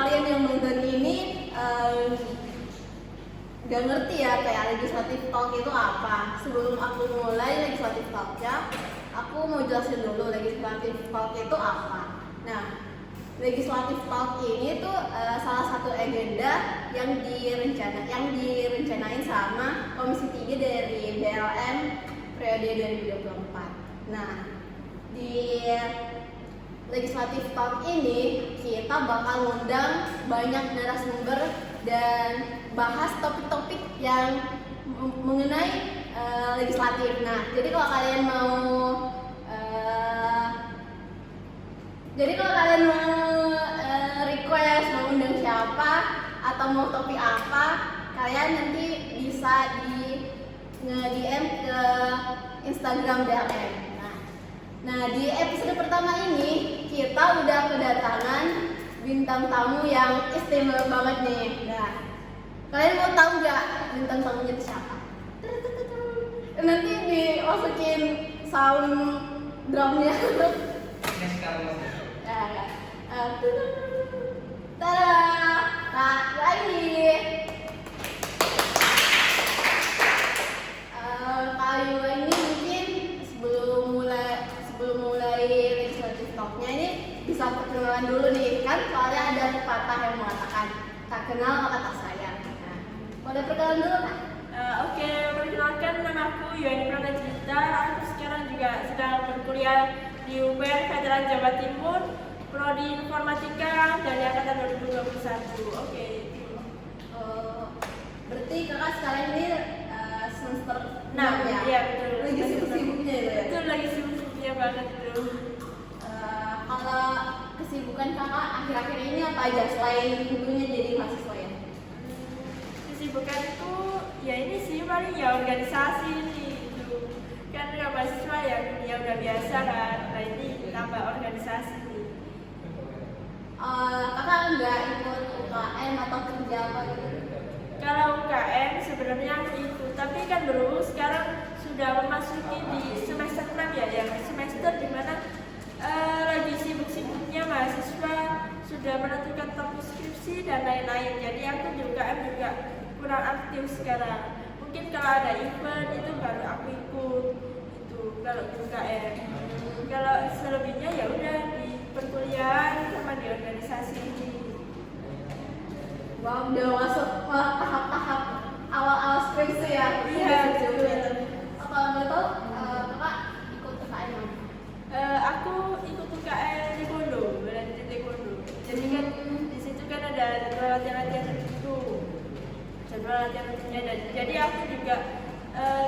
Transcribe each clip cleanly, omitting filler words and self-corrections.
kalian yang nonton ini gak ngerti ya kayak legislative talk itu apa, sebelum aku mulai legislative talknya, aku mau jelasin dulu legislative talk itu apa. Nah, legislative talk ini tuh salah satu agenda yang direncanain sama Komisi 3 dari BLM periode 2024. Nah, di legislative talk ini kita bakal ngundang banyak narasumber dan bahas topik-topik yang mengenai legislatif. Nah, jadi kalau kalian mau request mau undang siapa atau mau topik apa, kalian nanti bisa di nge-DM ke Instagram BLM. Nah, di episode pertama ini kita udah kedatangan bintang tamu yang istimewa banget nih. Nah, kalian mau tahu nggak bintang tamunya itu siapa? Nanti dimasukin sound drumnya. Tada, Kak Yuaini. Kak Yuaini mungkin sebelum mulai legislative talknya ini bisa perkenalan dulu nih, kan soalnya ada pepatah yang mengatakan tak kenal maka tak sayang. Nah, boleh perkenalan dulu Kak? Oke, perkenalkan nama aku Yuaini Pranajita. Aku sekarang juga sedang berkuliah di UPN Veteran Jawa Timur, Prodi Informatika dari angkatan 2021. Oke. Berarti kakak sekarang ini semester 6 ya? Iya betul. Lagi sibuk-sibuknya itu ya? Betul, lagi sibuk-sibuknya banget itu. Kalau kesibukan kakak akhir-akhir ini apa aja selain tentunya jadi mahasiswa ya? Kesibukan itu ya ini sih paling ya organisasi nih itu. Kan kalau mahasiswa ya kuliah udah biasa kan. Nah ini tambah organisasi nih. Kakak nggak ikut UKM atau kerja apa gitu? Kalau UKM sebenarnya aku ikut, tapi kan baru sekarang sudah memasuki di semester 6 ya, yang semester dimana lagi sibuk-sibuknya mahasiswa sudah menentukan topik skripsi dan lain-lain. Jadi aku di UKM juga kurang aktif sekarang. Mungkin kalau ada event itu baru aku ikut itu kalau di UKM. Kalau selebihnya ya udah di perkuliahan sama di organisasi ini. Wah, udah masuk tahap-tahap awal-awal skripsi ya? Iya, betul. Kalau nggak tahu, kakak ikut UKM apa? Aku ikut UKM taekwondo, belajar taekwondo. Jadi kan di situ kan ada jadwal latihan tertentu, jadwal latihan rutinnya. Jadi aku juga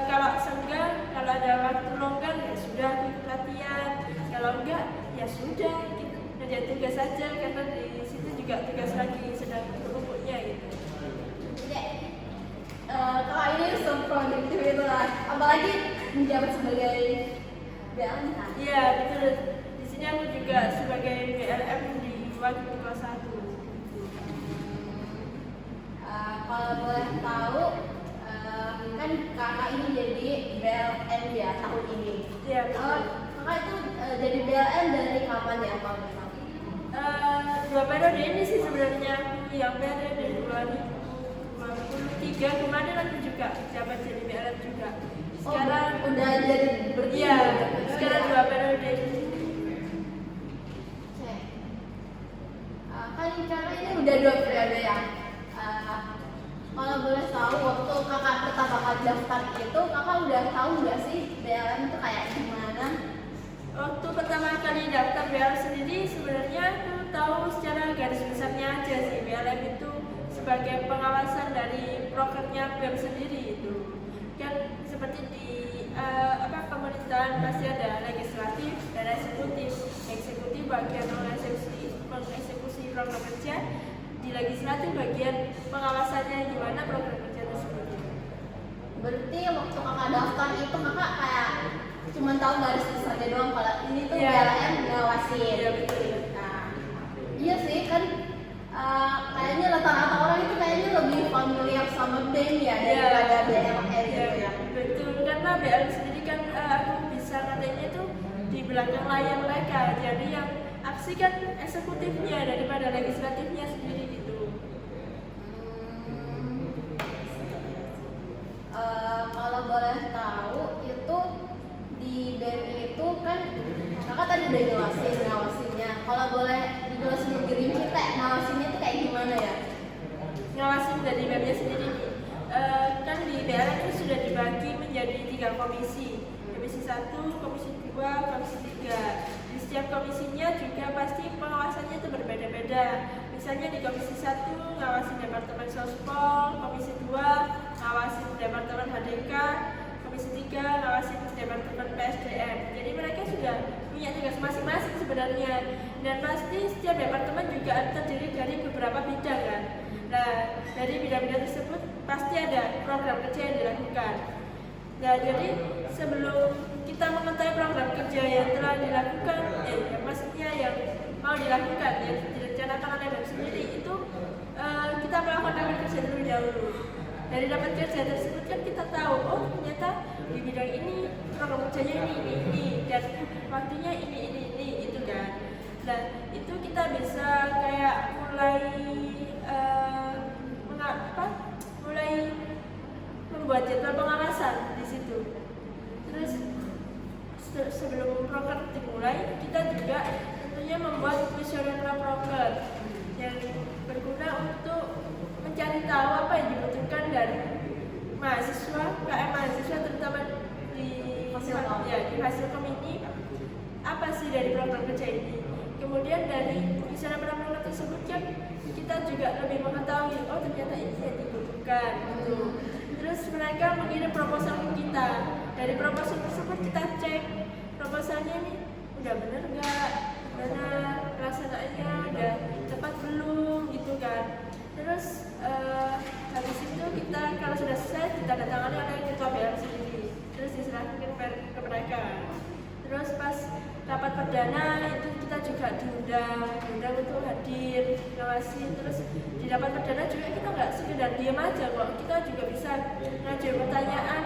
kalau senggang, kalau ada waktu longgar ya sudah aku ikut latihan. Kalau enggak ya sudah kita kerja tugas saja karena di situ juga tugas lagi sedang berkumpulnya gitu. Jadi, kalau ini seproduktif itu lah, apalagi menjabat sebagai BLM kan? Iya betul. Di sini aku juga sebagai BLM di wakil kelas 1. Kalau boleh tahu, kan kakak ini jadi BLM ya tahun ini. Iya betul. Kakak itu jadi BLM dari kapan ya kalau boleh tahu? Dua periode ini sih sebenarnya yang periode 2023 kemarin aku juga jabat jadi BLM juga. Sekarang udah jadi iya, sekarang dua periode. Kan kakak ini udah 2 periode ya. Kalau boleh tahu waktu kakak pertama kali daftar itu, kakak udah tahu nggak sih BLM itu kayak gimana? Waktu pertama kali daftar BLM sendiri sebenarnya aku tahu secara garis besarnya aja sih. BLM itu sebagai pengawasan dari programnya BEM sendiri itu. Kan seperti di pemerintahan masih ada legislatif dan eksekutif. Eksekutif bagian mengeksekusi program kerja, di legislatif bagian pengawasannya gimana program kerja tersebut. Berarti waktu kakak daftar itu kakak kayak cuma tahu garis besarnya doang kalau ini tuh Iya. BLM ngawasin. Iya betul. Nah, iya sih kan kayaknya rata-rata orang itu kayaknya lebih familiar sama BEM ya daripada BLM gitu ya. Betul, karena BLM sendiri kan aku bisa katanya itu di belakang layar mereka. Jadi yang aksi kan eksekutifnya daripada legislatifnya sendiri 1, komisi 2, komisi 3. Di setiap komisinya juga pasti pengawasannya itu berbeda-beda. Misalnya di komisi 1 ngawasin Departemen Sospol, komisi 2 ngawasin Departemen HDK, komisi 3 ngawasin Departemen PSDM. Jadi mereka sudah punya tugas masing-masing sebenarnya. Dan pasti setiap departemen juga terdiri dari beberapa bidang kan. Nah, dari bidang-bidang tersebut pasti ada program kerja yang dilakukan. Nah, jadi sebelum kita mengetahui program kerja yang telah dilakukan, maksudnya yang mau dilakukan, yang direncanakan oleh BEM sendiri, itu kita melakukan rapat kerja terlebih dahulu. Dari rapat kerja tersebut kan kita tahu, oh ternyata di bidang ini program kerjanya ini, dan waktunya ini, itu kan. Nah, itu kita bisa kayak mulai membuat jadwal pengawasan di situ. Terus sebelum proker dimulai, kita juga tentunya membuat kuesioner proker yang berguna untuk mencari tahu apa yang dibutuhkan dari mahasiswa, KM mahasiswa terutama di Fasilkom ini, apa sih dari program kerja ini. Kemudian dari kuesioner proker tersebut kan kita juga lebih mengetahui, oh ternyata ini yang dibutuhkan gitu. Terus mereka mengirim proposal ke kita. Dari proposal tersebut kita cek proposalnya ini udah bener nggak, mana pelaksanaannya udah tepat belum gitu kan. Terus habis itu kita kalau sudah selesai ditandatangani oleh ketua BM sendiri, terus diserahkan ke mereka. Terus pas rapat perdana itu kita juga diundang untuk hadir, ngawasi. Terus di rapat perdana juga kita nggak sekedar diam aja kok, kita juga bisa ngajuin pertanyaan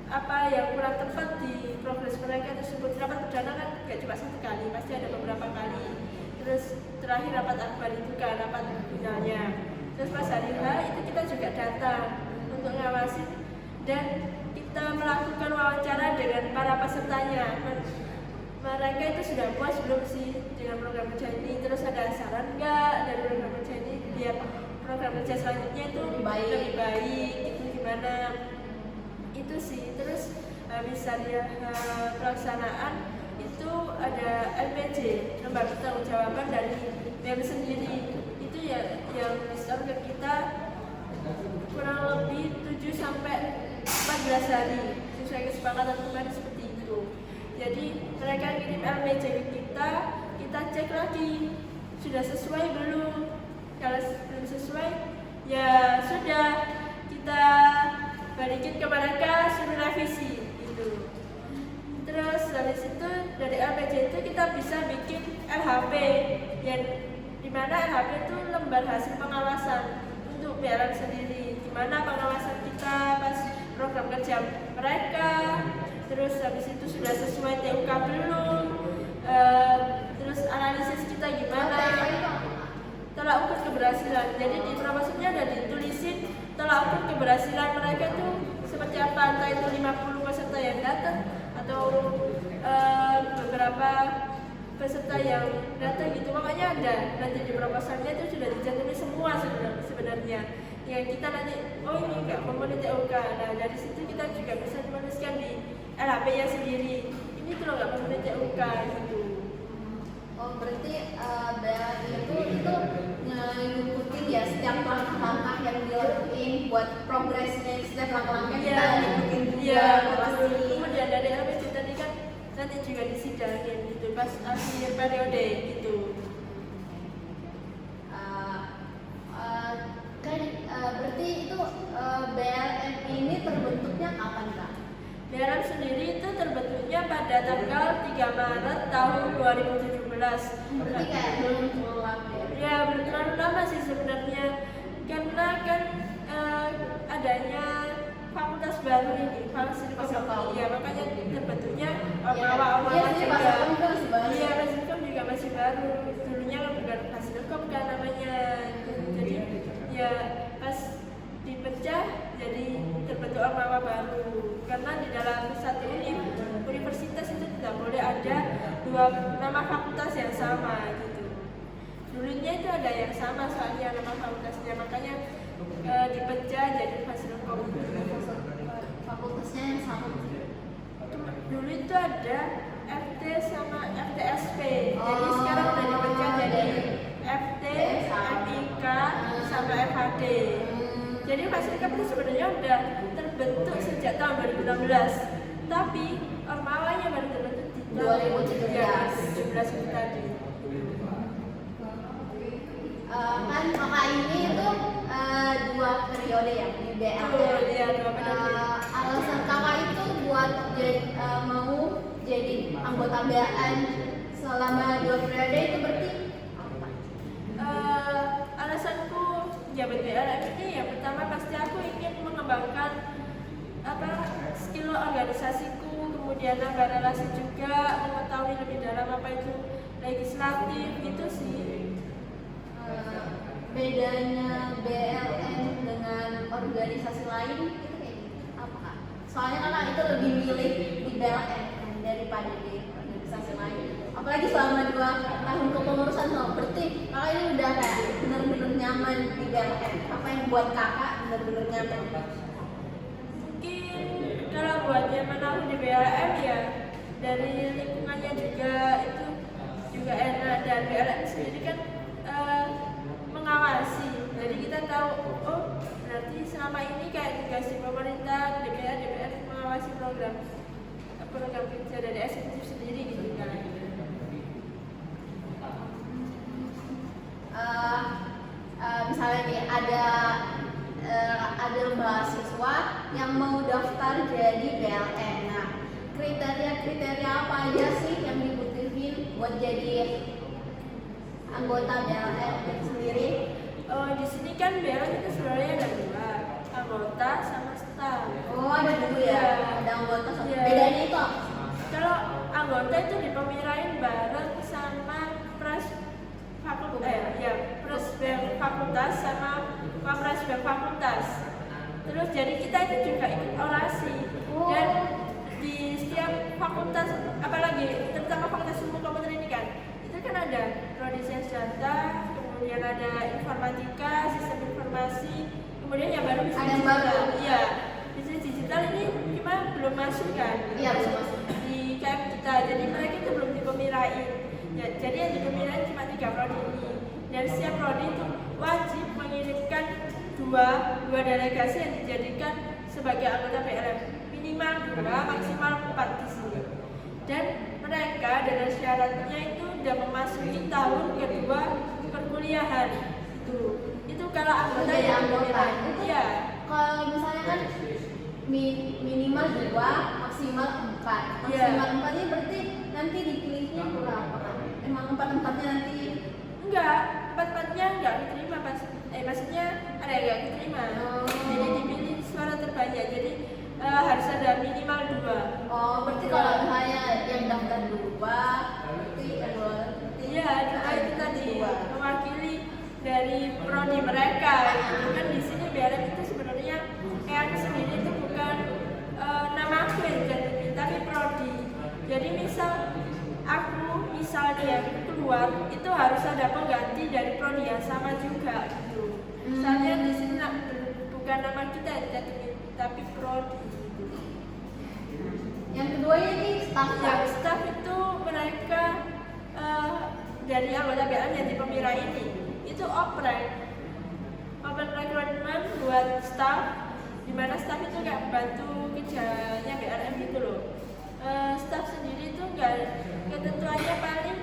apa yang kurang tepat di progres mereka tersebut. Rapat perdana kan nggak cuma satu kali, pasti ada beberapa kali. Terus terakhir rapat akbar itu kan rapat finalnya. Terus pas hari H itu kita juga datang untuk ngawasi dan kita melakukan wawancara dengan para pesertanya. Mereka itu sudah puas belum sih dengan program kerja ini, terus ada saran nggak dari program kerja ini biar program kerja selanjutnya itu lebih baik itu gimana itu sih. Terus bisa dia pelaksanaan itu ada LPJ, lembaga pertanggungjawaban dari BEM sendiri, itu ya yang disetor ke kita kurang lebih 7-14 hari sesuai kesepakatan kemarin seperti itu. Jadi mereka kirim LPJ ke kita cek lagi sudah sesuai belum. Kalau belum sesuai, ya sudah kita balikin ke mereka suruh revisi gitu. Terus dari situ dari LPJ itu kita bisa bikin LHP yang dimana LHP itu lembar hasil pengawasan untuk BLM sendiri, dimana pengawasan kita pas program kerja mereka. Terus habis itu sudah sesuai TUK belum, terus analisis kita gimana, tolak ukur keberhasilan. Jadi di proposalnya ada ditulisin tolak ukur keberhasilan mereka itu seperti apa, entah itu 50 peserta yang datang atau beberapa peserta yang datang gitu. Makanya ada nanti di proposalnya itu sudah dicantumin semua sebenarnya. Ya kita nanti, oh ini enggak memenuhi TUK. Nah dari situ kita juga bisa menuliskan di LHP-nya sendiri, ini tuh nggak memenuhi TUK gitu. Oh berarti BLM itu ngikutin ya setiap langkah-langkah yang dilakuin buat progresnya, setiap langkah-langkah kita ngikutin juga. Iya betul. Kemudian dari LHP tadi kan nanti juga disidangin gitu pas akhir periode gitu. Berarti itu BLM ini terbentuknya kapan Kak? BLM sendiri itu terbentuknya pada tanggal 3 Maret tahun 2017. Berarti kayak belum terlalu lama ya? Ya belum terlalu lama sih sebenarnya, karena kan adanya fakultas baru ini, Fasilkom. Ya makanya terbentuknya awal-awal juga. Iya, Fasilkom juga masih baru. Dulunya kan bukan Fasilkom kan namanya. Jadi ya pas dipecah jadi terbentuk awal-awal baru. Karena di dalam satu universitas itu tidak boleh ada dua nama fakultas yang sama gitu. Dulunya itu ada yang sama soalnya nama fakultasnya, makanya dipecah jadi Fasilkom. Fakultasnya yang sama. dulu itu ada FT sama FTSP. Jadi Oh, sekarang udah dipecah jadi dari FT, sama. FIK, sama FHD. Jadi Fasilkam itu sebenarnya udah terbentuk sejak tahun 2016. Tapi Ormawanya baru terbentuk di tahun 2017 itu tadi. Kan kakak ini itu 2 periode ya di BLN. Iya, 2 periode. Alasan kakak itu buat mau jadi anggota BLN selama 2 periode itu berarti apa? Alasanku jabat BLN ini ya pertama pasti aku ingin mengembangkan skill organisasiku, kemudian anggaran relasi juga, mengetahui lebih dalam apa itu legislatif gitu sih. Bedanya BLN dengan organisasi lain itu kayak apa kak? Soalnya kakak itu lebih milih di BLN kan, daripada di organisasi lain. Apalagi selama 2 tahun kepengurusan, berarti kakak ini udah kayak benar-benar nyaman di BLN. Apa yang buat kakak benar-benar nyaman? Mungkin kalau buat zaman aku di BLM ya dari lingkungannya juga itu juga enak, dan BLM sendiri kan mengawasi. Jadi kita tahu, oh berarti selama ini kayak tugas pemerintah, DPR mengawasi program kerja dari eksekutif sendiri gitu kan. Misalnya nih ada mahasiswa yang mau daftar jadi BLN. Nah, kriteria apa aja sih yang dibutuhin buat jadi anggota BLN itu sendiri? Oh, di sini kan BLN itu sebenarnya ada 2, anggota sama staf. Oh, ada 2 ya. Ada anggota sama. Iya. Bedanya itu apa? Kalau anggota itu dipemirain bareng sama presbem fakultas sama presbem fakultas. Terus jadi kita itu juga ikut orasi. Dan di setiap fakultas, apalagi terutama fakultas ilmu komputer ini kan, itu kan ada prodi sains data, kemudian ada informatika, sistem informasi, kemudian yang baru bisnis Ada yang digital. baru. Iya, bisnis digital ini cuma belum masuk kan? Iya, belum masuk. Di KM kita, jadi mereka itu belum dipemirain. Ya, jadi yang dipemirain cuma 3 prodi ini. Dan setiap prodi itu wajib mengirimkan dua delegasi yang dijadikan sebagai anggota BLM, minimal 2, maksimal 4 di sini. Dan mereka dengan syaratnya itu udah memasuki tahun kedua perkuliahan. Itu kalau anggota Jadi yang anggota. Iya. Kalau misalnya kan minimal 2, maksimal 4. Iya. Maksimal 4 ini berarti nanti dipilihnya berapa kan? Emang 4-4-nya nanti Enggak, 4-4-nya enggak diterima pas. Maksudnya ada yang enggak diterima. Jadi dipilih suara terbanyak. Jadi harus ada minimal 2. Oh, berarti kalau misalnya yang daftar 2, berarti yang Iya, itu tadi mewakili dari prodi mereka. Gitu kan di sini BLM itu sebenarnya kayak aku sendiri itu bukan nama aku yang jadi, tapi prodi. Jadi misalnya keluar itu harus ada pengganti dari prodi yang sama juga gitu. Misalnya di sini bukan nama kita yang dicantumin, tapi prodi. Yang kedua ini staff. Yang staff itu mereka dari anggota BLM yang dipemira ini itu open recruitment buat staff, di mana staff itu nggak bantu kerjanya BLM gitu loh. Staff sendiri itu nggak ketentuannya paling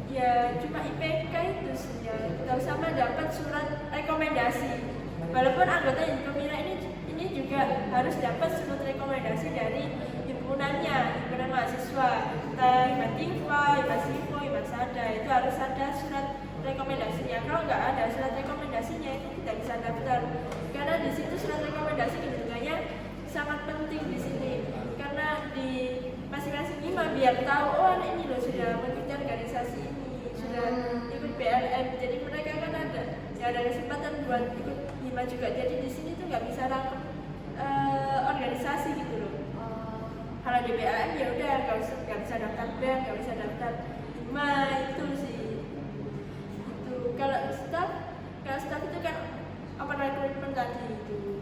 ya cuma IPK itu sih ya, nggak sama dapat surat rekomendasi. Walaupun anggota yang dipemira ini juga harus dapat surat rekomendasi dari himpunan mahasiswa, entah Himativa, Himasivo, Himasada, itu harus ada surat rekomendasinya. Kalau nggak ada surat rekomendasinya itu tidak bisa daftar, karena di situ surat rekomendasi kedudukannya sangat penting di sini, karena di masing-masing hima biar tahu oh ini loh sudah mengikuti organisasi ini, sudah ikut BLM, jadi mereka kan ada kesempatan buat ikut hima juga. Jadi di sini tuh nggak bisa rangkap organisasi gitu loh. Kalau di BLM ya udah nggak bisa daftar BEM, nggak bisa daftar hima, itu sih. Itu kalau staff itu kan open recruitment tadi itu.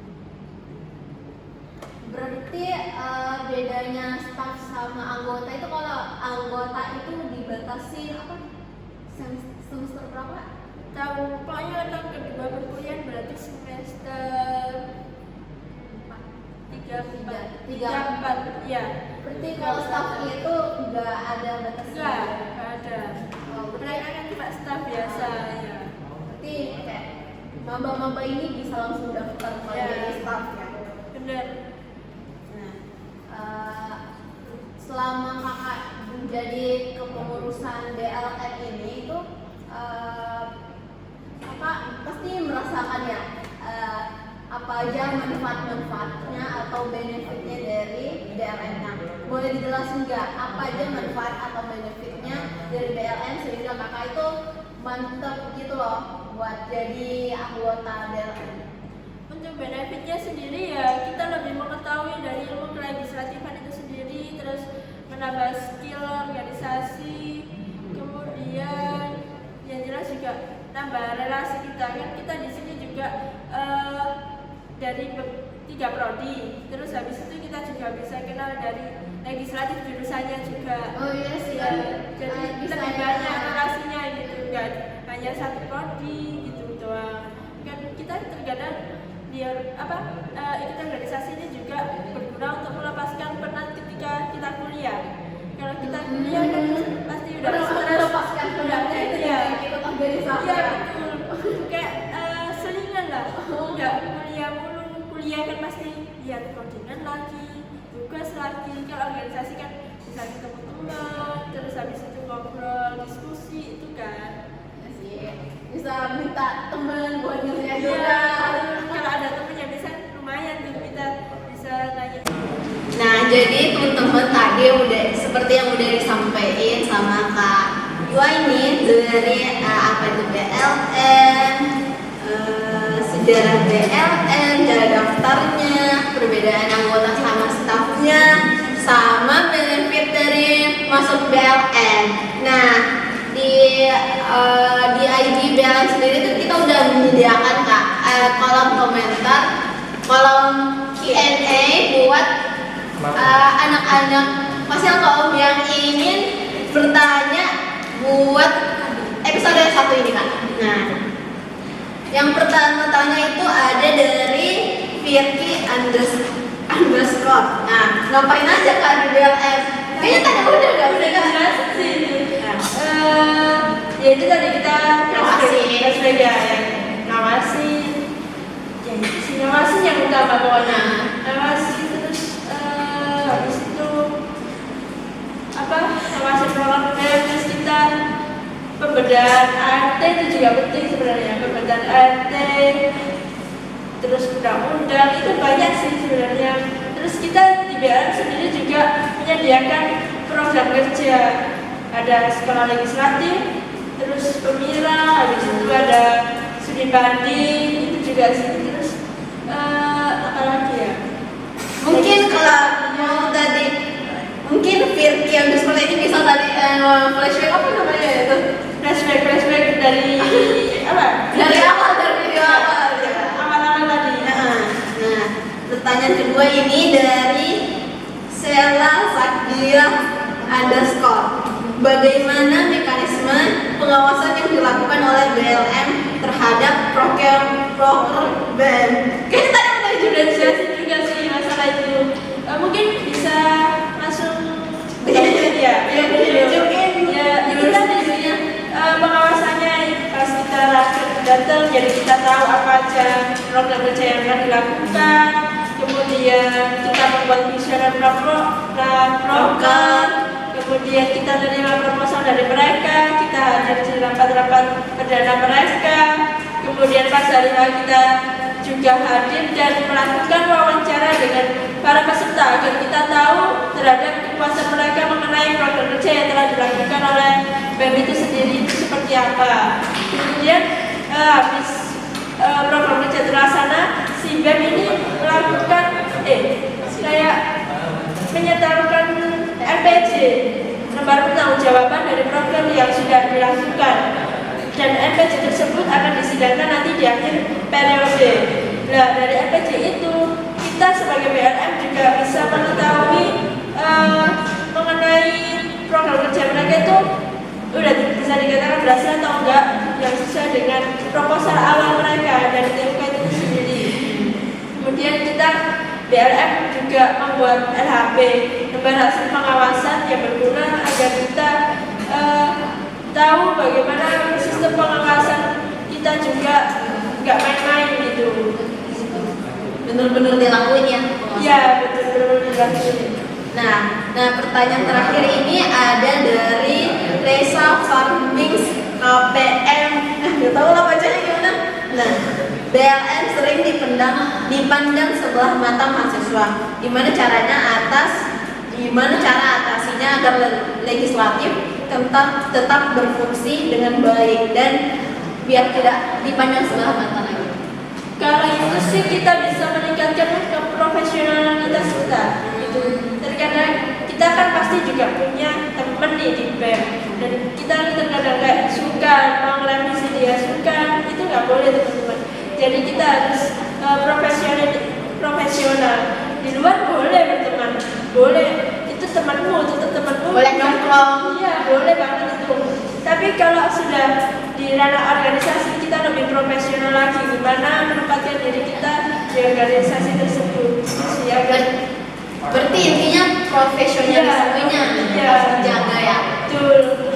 Berarti bedanya staff sama anggota itu, kalau anggota itu dibatasin apa? Semester berapa? Pokoknya tahun kedua berkuliah berarti semester 3 4 ya. Berarti kalau staffnya itu nggak ada batasnya? Enggak ada. Oh, Mereka kan cuma staff biasa ya. berarti kayak maba-maba ini bisa langsung daftar kalau Ya. jadi staff ya? Bener. Nah, selama kakak menjadi kepengurusan BLM ini itu kakak pasti merasakan ya apa aja manfaat-manfaatnya atau benefitnya dari BLM. Nah, boleh dijelasin nggak apa aja manfaat atau benefitnya dari BLM sehingga kakak itu mantep gitu loh buat jadi anggota BLM? Untuk benefitnya sendiri ya kita lebih mengetahui dari ilmu kelegislatifan itu sendiri, terus menambah skill organisasi, kemudian yang jelas juga nambah relasi kita. Kan kita di sini juga dari 3 prodi, terus habis itu kita juga bisa kenal dari legislatif jurusannya juga. Oh iya sih. Ya, jadi Bisa lebih ya. banyak relasinya gitu, nggak hanya satu prodi gitu doang. Kan kita terkadang biar ikut organisasi ini juga berguna untuk melepaskan penat ketika kita kuliah. Kalau kita kuliah kan pasti udah stres, melepaskan penatnya itu ya. ikut organisasi. Iya betul. Kayak selingan lah. Nggak kuliah mulu, kuliah kan pasti lihat koordinat lagi, tugas lagi. Kalau organisasi kan bisa ketemu teman, terus habis itu ngobrol, diskusi itu kan. Ya sih, bisa minta temen buat ngerjain Iya, juga. kalau ada temen yang bisa lumayan tuh kita bisa nanya. Nah, jadi teman-teman tadi udah seperti yang udah disampaikan sama Kak Yua ini dari apa itu BLM, sejarah BLM, cara daftarnya, perbedaan anggota sama stafnya, sama benefit dari masuk BLM. Nah, di IG BLM sendiri tuh kita udah menyediakan Kak kolom komentar, kolom Q&A buat anak-anak pasien kaum yang ingin bertanya buat episode 1 ini Kak. Nah, yang pertama-tanya itu ada dari Firki underscore. Nah, ngapain aja Kak di BLM? Kayaknya tadi udah gak Udah Kak? jelasin sih. Ya itu tadi kita flashback ya, yang ngawasi. Ya itu sih ngawasi yang utama pokoknya. Ngawasi terus habis itu ngawasi program terus kita pembedaan ART itu juga penting sebenarnya, pembedaan ART terus undang-undang itu banyak sih sebenarnya. Terus kita di BLM sendiri juga menyediakan program kerja, ada sekolah legislatif, terus pemira, habis itu ada studi banding itu juga sih. Terus apa lagi ya? Mungkin kalau mau tadi mungkin Firki underscore ini bisa tadi flashback apa namanya itu? Flashback dari apa? Dari awal, dari video awal ya. Awal-awal tadi. Nah, pertanyaan kedua ini dari Sela Sakdia underscore. Bagaimana mekanisme pengawasan yang dilakukan oleh BLM terhadap proker band? Kayaknya tadi udah Sudah dijelasin juga sih masalah itu. Mungkin bisa langsung ya, itu tadi sih pengawasannya pas kita datang, jadi kita tahu apa aja program kerja yang akan dilakukan. Kemudian kita membuat visioner proker. Kemudian kita menerima proposal dari mereka, kita hadir di rapat-rapat perdana mereka. Kemudian pas hari H kita juga hadir dan melakukan wawancara dengan para peserta agar kita tahu terhadap kepuasan mereka mengenai program kerja yang telah dilakukan oleh BEM itu sendiri itu seperti apa. Kemudian habis program kerja terlaksana, si BEM ini melakukan kayak menyetorkan MPJ, lembar pertanggungjawaban dari program yang sudah dilakukan, dan MPJ tersebut akan disidangkan nanti di akhir periode. Nah, dari MPJ itu kita sebagai BLM juga bisa mengetahui itu udah bisa dikatakan berhasil atau enggak yang sesuai dengan proposal awal mereka dari TUK itu sendiri. Kemudian kita BLM juga membuat LHP, lembar hasil pengawasan yang berguna agar kita tahu bagaimana sistem pengawasan kita juga nggak main-main gitu. Bener-bener dilakuin ya? Iya, betul-betul dilakuin. Nah, pertanyaan terakhir ini ada dari Reza Farmings KPM. Gak tau lah bacanya gimana. Nah, BLM sering dipandang sebelah mata mahasiswa. Gimana cara atasinya agar legislatif tetap berfungsi dengan baik dan biar tidak dipandang sebelah mata lagi. Kalau itu sih kita bisa meningkatkan keprofesionalitas kita. Terkadang kita kan pasti juga punya temen nih di BEM dan kita terkadang kayak suka mau ngerevisi dia suka, itu nggak boleh teman-teman. Jadi kita harus profesional. Di luar boleh berteman, boleh itu temanmu, tetap temanmu. Boleh nongkrong. Iya, boleh banget itu. Tapi kalau sudah di ranah organisasi kita lebih profesional lagi, gimana menempatkan diri kita di organisasi tersebut. Ya kan? Berarti intinya profesionalismenya harus dijaga ya. Betul.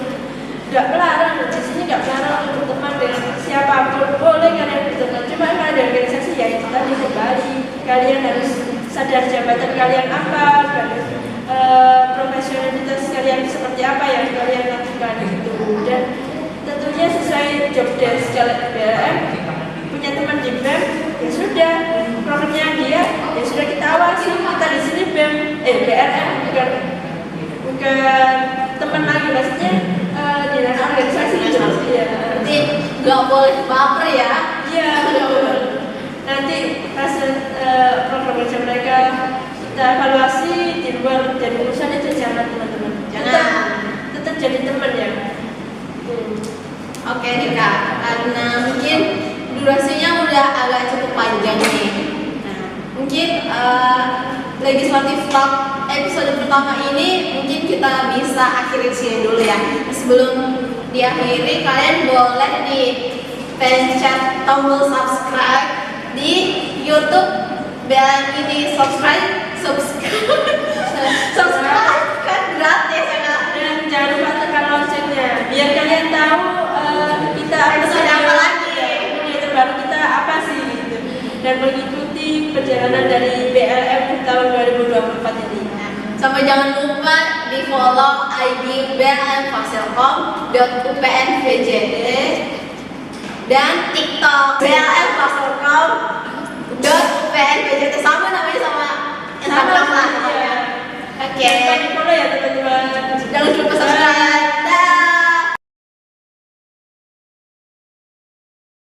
Nggak melarang, di sini nggak melarang untuk berteman dengan siapapun, boleh kalian berteman. Cuma kalau ada organisasi ya itu tadi kembali kalian harus sadar jabatan kalian apa, dan profesionalitas kalian seperti apa yang kalian lakukan itu. Dan tentunya sesuai job desk kalian BLM, punya teman di BEM ya sudah, programnya dia ya sudah kita awasi. Kita di sini BLM bukan teman lagi, maksudnya di dalam organisasi gitu. Ya. Berarti nggak boleh baper ya. Iya, betul. Nanti hasil program kerja mereka kita evaluasi di luar jadi urusan itu jangan teman-teman. Tetap jadi teman ya. Oke nih Kak, karena mungkin durasinya udah agak cukup panjang nih. Nah, mungkin legislatif talk episode pertama ini mungkin kita bisa akhiri sini dulu ya. Sebelum diakhiri, kalian boleh pencet tombol subscribe di YouTube dan ini subscribe kan gratis ya Kak. Dan jangan lupa tekan loncengnya biar kalian tahu kita episode apa lagi, terbaru kita apa sih gitu. Dan mengikuti perjalanan dari BLM tahun 2024 ini. Sama jangan lupa di follow ID blmfasilkom.upnvjd dan TikTok blmfasilkom.upnvjd, sama namanya sama Instagram lah. Ya. Oke. Jangan lupa ya teman-teman. Jangan lupa subscribe.